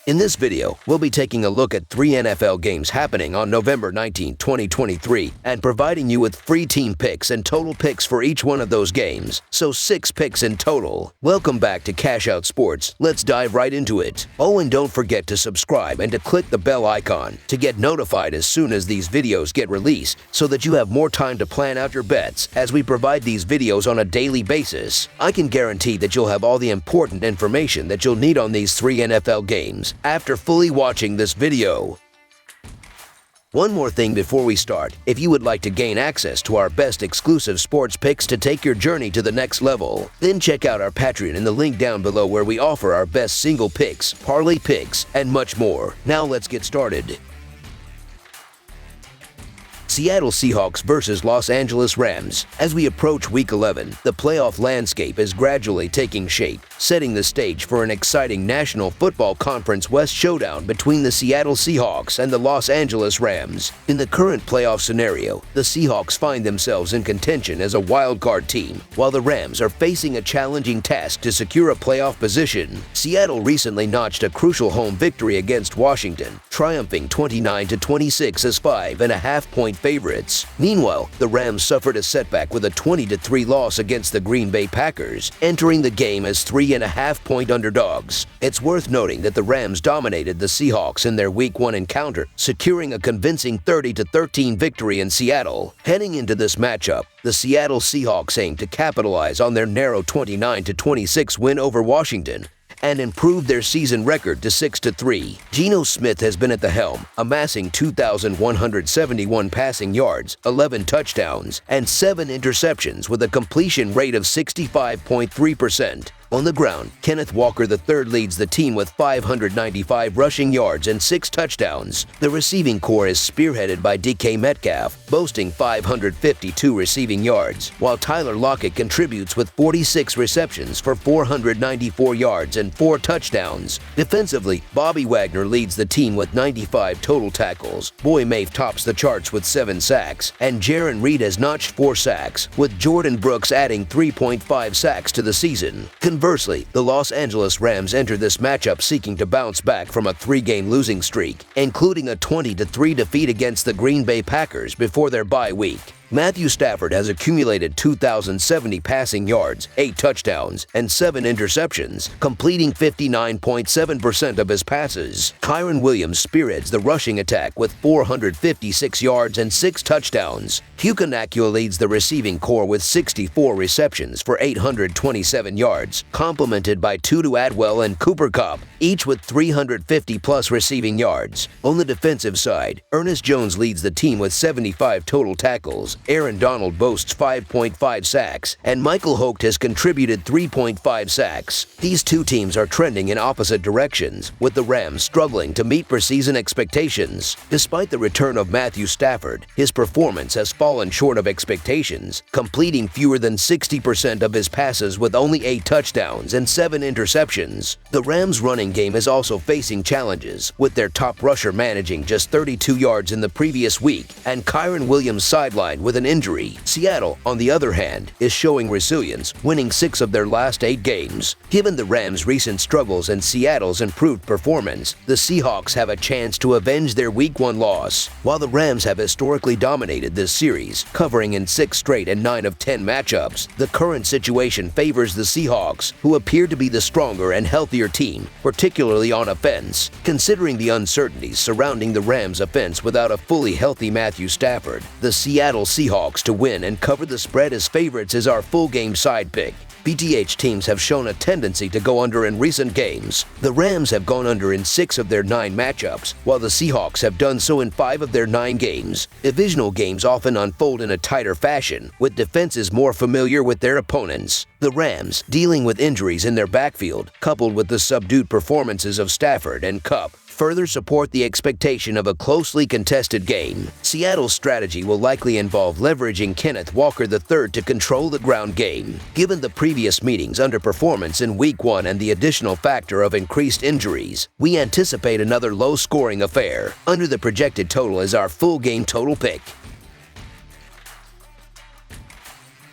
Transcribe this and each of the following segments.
In this video, we'll be taking a look at 3 NFL games happening on November 19, 2023, and providing you with free team picks and total picks for each one of those games, so 6 picks in total. Welcome back to Cash Out Sports. Let's dive right into it. Oh, and don't forget to subscribe and to click the bell icon to get notified as soon as these videos get released, so that you have more time to plan out your bets as we provide these videos on a daily basis. I can guarantee that you'll have all the important information that you'll need on these 3 NFL games after fully watching this video. One more thing before we start. If you would like to gain access to our best exclusive sports picks to take your journey to the next level, then check out our Patreon in the link down below, where we offer our best single picks, parlay picks, and much more. Now let's get started. Seattle Seahawks versus Los Angeles Rams. As we approach Week 11, the playoff landscape is gradually taking shape, setting the stage for an exciting National Football Conference West showdown between the Seattle Seahawks and the Los Angeles Rams. In the current playoff scenario, the Seahawks find themselves in contention as a wildcard team, while the Rams are facing a challenging task to secure a playoff position. Seattle recently notched a crucial home victory against Washington, triumphing 29-26 as 5.5-point favorites. Meanwhile, the Rams suffered a setback with a 20-3 loss against the Green Bay Packers, entering the game as 3.5-point underdogs. It's worth noting that the Rams dominated the Seahawks in their Week 1 encounter, securing a convincing 30-13 victory in Seattle. Heading into this matchup, the Seattle Seahawks aim to capitalize on their narrow 29-26 win over Washington and improved their season record to 6-3. Geno Smith has been at the helm, amassing 2,171 passing yards, 11 touchdowns, and 7 interceptions with a completion rate of 65.3%. On the ground, Kenneth Walker III leads the team with 595 rushing yards and 6 touchdowns. The receiving core is spearheaded by DK Metcalf, boasting 552 receiving yards, while Tyler Lockett contributes with 46 receptions for 494 yards and 4 touchdowns. Defensively, Bobby Wagner leads the team with 95 total tackles. Boy Mafe tops the charts with 7 sacks, and Jaron Reed has notched 4 sacks, with Jordan Brooks adding 3.5 sacks to the season. Conversely, the Los Angeles Rams enter this matchup seeking to bounce back from a 3-game losing streak, including a 20-3 defeat against the Green Bay Packers before their bye week. Matthew Stafford has accumulated 2,070 passing yards, 8 touchdowns, and 7 interceptions, completing 59.7% of his passes. Kyren Williams spearheads the rushing attack with 456 yards and 6 touchdowns. Puka Nacua leads the receiving core with 64 receptions for 827 yards, complemented by Tutu Atwell and Cooper Kupp, each with 350-plus receiving yards. On the defensive side, Ernest Jones leads the team with 75 total tackles. Aaron Donald boasts 5.5 sacks, and Michael Holt has contributed 3.5 sacks. These two teams are trending in opposite directions, with the Rams struggling to meet preseason expectations. Despite the return of Matthew Stafford, his performance has fallen short of expectations, completing fewer than 60% of his passes with only 8 touchdowns and 7 interceptions. The Rams' running game is also facing challenges, with their top rusher managing just 32 yards in the previous week, and Kyren Williams sidelined with an injury. Seattle, on the other hand, is showing resilience, winning 6 of their last 8 games. Given the Rams' recent struggles and Seattle's improved performance, the Seahawks have a chance to avenge their Week 1 loss. While the Rams have historically dominated this series, covering in 6 straight and 9 of 10 matchups, the current situation favors the Seahawks, who appear to be the stronger and healthier team, particularly on offense. Considering the uncertainties surrounding the Rams' offense without a fully healthy Matthew Stafford, the Seattle Seahawks to win and cover the spread as favorites is our full game side pick. PTH teams have shown a tendency to go under in recent games. The Rams have gone under in 6 of their 9 matchups, while the Seahawks have done so in 5 of their 9 games. Divisional games often unfold in a tighter fashion, with defenses more familiar with their opponents. The Rams, dealing with injuries in their backfield, coupled with the subdued performances of Stafford and Kupp, further support the expectation of a closely contested game. Seattle's strategy will likely involve leveraging Kenneth Walker III to control the ground game. Given the previous meeting's underperformance in Week 1 and the additional factor of increased injuries, we anticipate another low-scoring affair. Under the projected total is our full game total pick.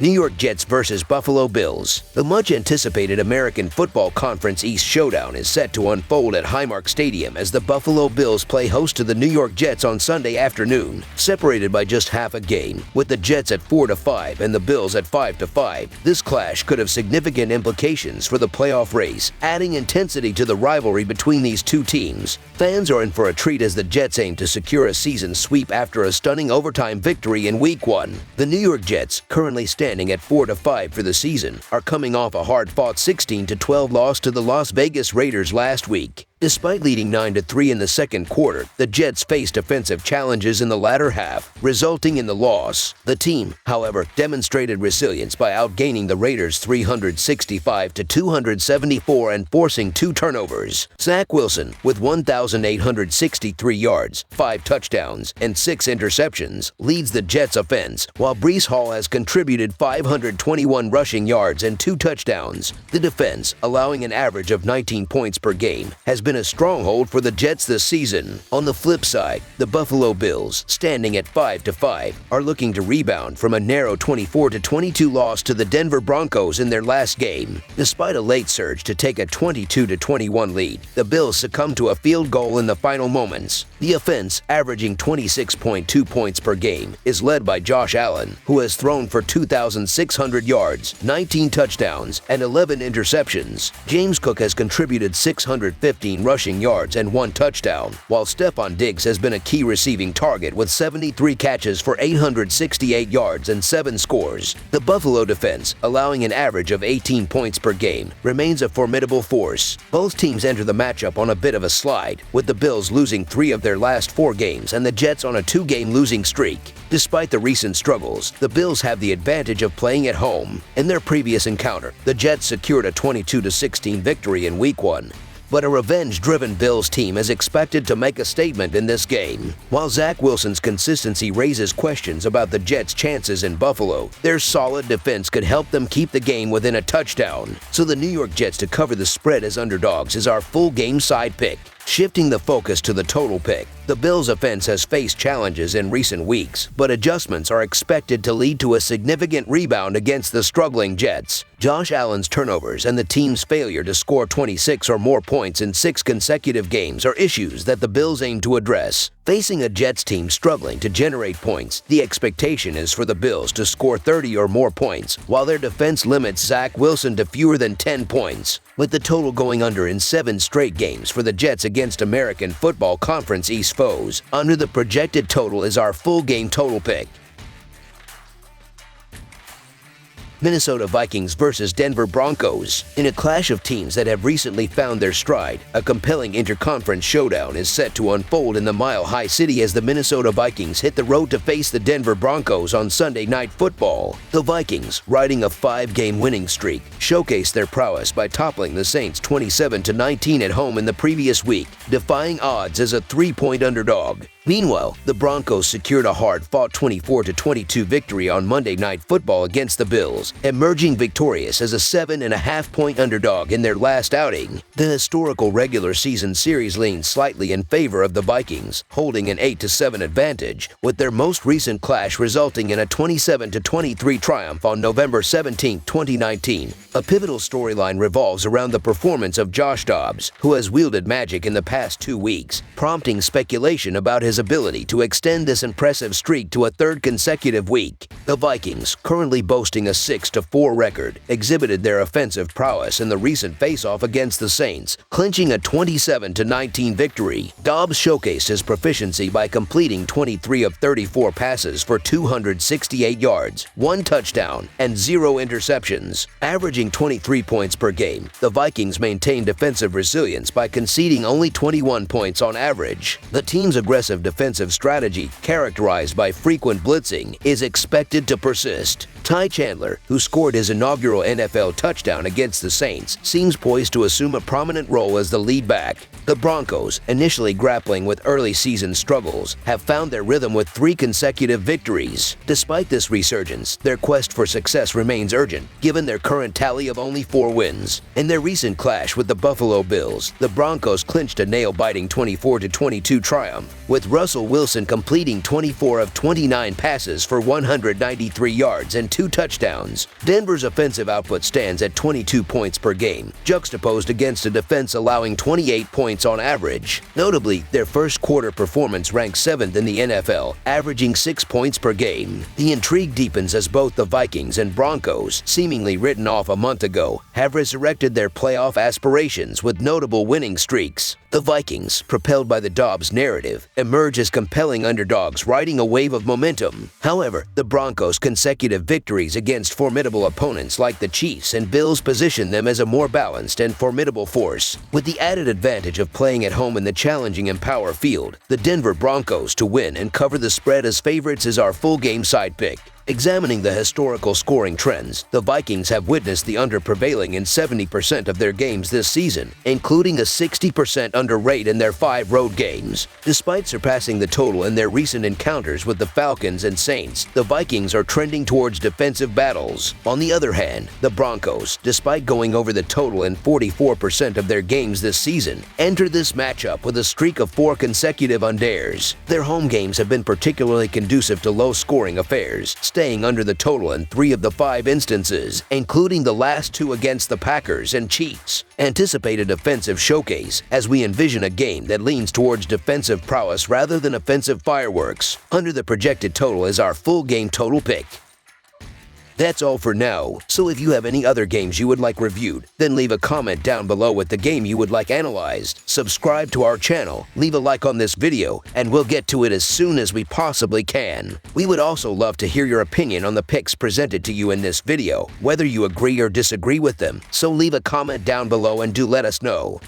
New York Jets versus Buffalo Bills. The much-anticipated American Football Conference East showdown is set to unfold at Highmark Stadium as the Buffalo Bills play host to the New York Jets on Sunday afternoon, separated by just half a game, with the Jets at 4-5 and the Bills at 5-5. This clash could have significant implications for the playoff race, adding intensity to the rivalry between these two teams. Fans are in for a treat as the Jets aim to secure a season sweep after a stunning overtime victory in Week 1. The New York Jets, currently standing at 4-5 for the season, are coming off a hard-fought 16-12 loss to the Las Vegas Raiders last week. Despite leading 9-3 in the second quarter, the Jets faced offensive challenges in the latter half, resulting in the loss. The team, however, demonstrated resilience by outgaining the Raiders 365-274 and forcing 2 turnovers. Zach Wilson, with 1,863 yards, 5 touchdowns, and 6 interceptions, leads the Jets' offense, while Breece Hall has contributed 521 rushing yards and 2 touchdowns. The defense, allowing an average of 19 points per game, has been a stronghold for the Jets this season. On the flip side, the Buffalo Bills, standing at 5-5, are looking to rebound from a narrow 24-22 loss to the Denver Broncos in their last game. Despite a late surge to take a 22-21 lead, the Bills succumbed to a field goal in the final moments. The offense, averaging 26.2 points per game, is led by Josh Allen, who has thrown for 2,600 yards, 19 touchdowns, and 11 interceptions. James Cook has contributed 615 rushing yards and 1 touchdown, while Stephon Diggs has been a key receiving target with 73 catches for 868 yards and 7 scores. The Buffalo defense, allowing an average of 18 points per game, remains a formidable force. Both teams enter the matchup on a bit of a slide, with the Bills losing 3 of their last 4 games and the Jets on a 2-game losing streak. Despite the recent struggles, the Bills have the advantage of playing at home. In their previous encounter, the Jets secured a 22-16 victory in Week 1. But a revenge-driven Bills team is expected to make a statement in this game. While Zach Wilson's consistency raises questions about the Jets' chances in Buffalo, their solid defense could help them keep the game within a touchdown. So the New York Jets to cover the spread as underdogs is our full game side pick. Shifting the focus to the total pick, the Bills' offense has faced challenges in recent weeks, but adjustments are expected to lead to a significant rebound against the struggling Jets. Josh Allen's turnovers and the team's failure to score 26 or more points in 6 consecutive games are issues that the Bills aim to address. Facing a Jets team struggling to generate points, the expectation is for the Bills to score 30 or more points, while their defense limits Zach Wilson to fewer than 10 points. With the total going under in 7 straight games for the Jets against American Football Conference East foes, under the projected total is our full game total pick. Minnesota Vikings versus Denver Broncos. In a clash of teams that have recently found their stride, a compelling interconference showdown is set to unfold in the Mile High City as the Minnesota Vikings hit the road to face the Denver Broncos on Sunday Night Football. The Vikings, riding a 5-game winning streak, showcased their prowess by toppling the Saints 27-19 at home in the previous week, defying odds as a 3-point underdog. Meanwhile, the Broncos secured a hard-fought 24-22 victory on Monday Night Football against the Bills, emerging victorious as a 7.5-point underdog in their last outing. The historical regular season series leans slightly in favor of the Vikings, holding an 8-7 advantage, with their most recent clash resulting in a 27-23 triumph on November 17, 2019. A pivotal storyline revolves around the performance of Josh Dobbs, who has wielded magic in the past 2 weeks, prompting speculation about his ability to extend this impressive streak to a 3rd consecutive week. The Vikings, currently boasting a 6-4 record, exhibited their offensive prowess in the recent face-off against the Saints, clinching a 27-19 victory. Dobbs showcased his proficiency by completing 23 of 34 passes for 268 yards, 1 touchdown, and 0 interceptions. Averaging 23 points per game, the Vikings maintained defensive resilience by conceding only 21 points on average. The team's aggressive defensive strategy, characterized by frequent blitzing, is expected to persist. Ty Chandler, who scored his inaugural NFL touchdown against the Saints, seems poised to assume a prominent role as the lead back. The Broncos, initially grappling with early season struggles, have found their rhythm with 3 consecutive victories. Despite this resurgence, their quest for success remains urgent, given their current tally of only 4 wins. In their recent clash with the Buffalo Bills, the Broncos clinched a nail-biting 24-22 triumph, with Russell Wilson completing 24 of 29 passes for 193 yards and 2 touchdowns. Denver's offensive output stands at 22 points per game, juxtaposed against a defense allowing 28 points on average. Notably, their first quarter performance ranks 7th in the NFL, averaging 6 points per game. The intrigue deepens as both the Vikings and Broncos, seemingly written off a month ago, have resurrected their playoff aspirations with notable winning streaks. The Vikings, propelled by the Dobbs narrative, emerge as compelling underdogs riding a wave of momentum. However, the Broncos' consecutive victories against formidable opponents like the Chiefs and Bills position them as a more balanced and formidable force. With the added advantage of playing at home in the challenging Empower Field, the Denver Broncos to win and cover the spread as favorites is our full-game side pick. Examining the historical scoring trends, the Vikings have witnessed the under prevailing in 70% of their games this season, including a 60% under rate in their 5 road games. Despite surpassing the total in their recent encounters with the Falcons and Saints, the Vikings are trending towards defensive battles. On the other hand, the Broncos, despite going over the total in 44% of their games this season, enter this matchup with a streak of 4 consecutive unders. Their home games have been particularly conducive to low-scoring affairs, staying under the total in 3 of the 5 instances, including the last 2 against the Packers and Chiefs. Anticipate a defensive showcase as we envision a game that leans towards defensive prowess rather than offensive fireworks. Under the projected total is our full game total pick. That's all for now, so if you have any other games you would like reviewed, then leave a comment down below with the game you would like analyzed. Subscribe to our channel, leave a like on this video, and we'll get to it as soon as we possibly can. We would also love to hear your opinion on the picks presented to you in this video, whether you agree or disagree with them, so leave a comment down below and do let us know.